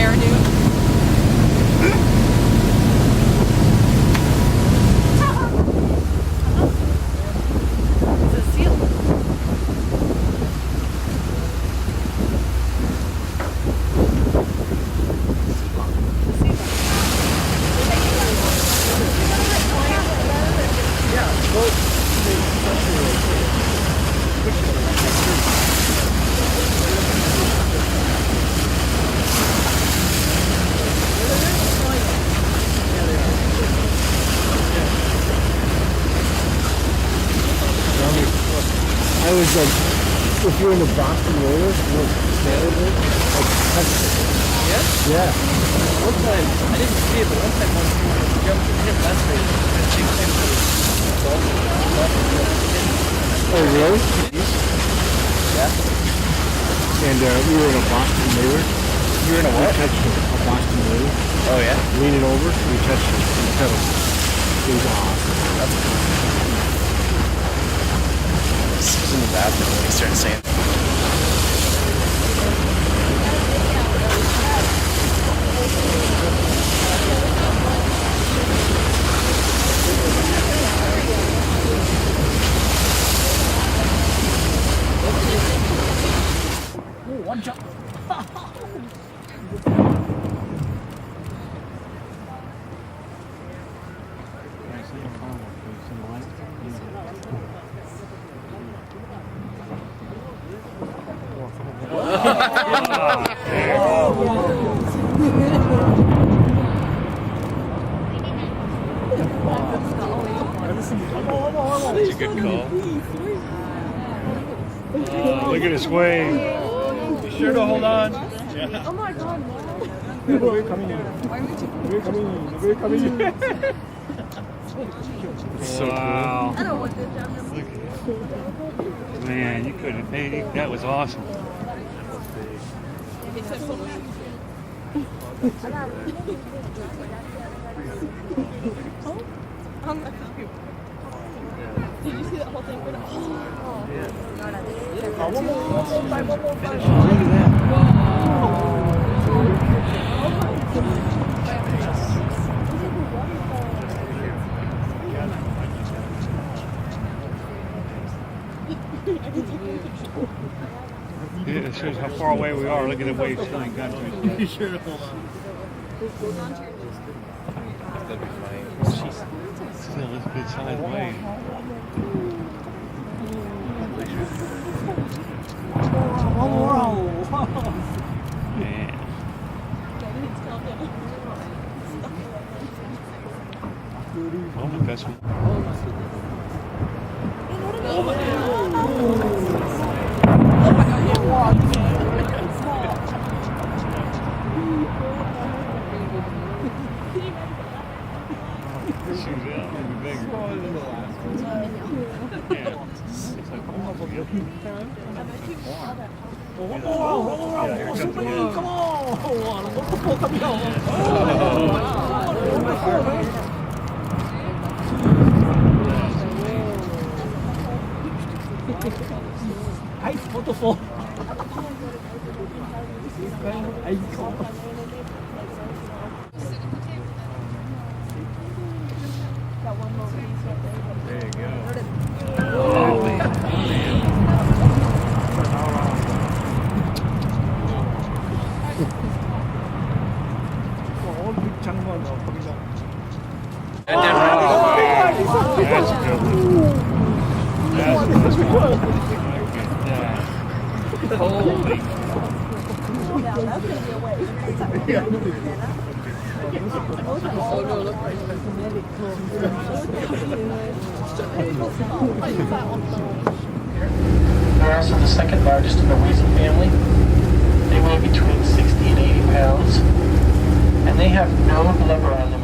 hairdo. It's a seal. I was like, if you're in the Boston roller, yeah. One time, I didn't see it, but one time one jumped and hit last night. Oh, really? Yeah. And we were in a Boston mirror. You were in a We what? touched a Boston mirror. Oh, yeah? Leaning over, we touched it. It was awesome. It's in the bathroom when he started saying one jump. That's a good call. Look at his swing. Be sure to hold on. Oh my god, We're coming in. We're coming in. We're coming in. So I don't want this job. Man, you couldn't have. That was awesome. Did you see that whole thing? Yeah, it shows how far away we are. Look at the way it's still in country. be sure to hold on. That'd be funny. Still is a good size wave. Man. Oh my gosh. Shoes out, it'll be bigger. Yeah. It's like, Ice waterfall. there you go. Oh, man. That's a good one. That's a good one. Holy. They're also the second largest in the weasel family. They weigh between 60 and 80 pounds, and they have no blubber on them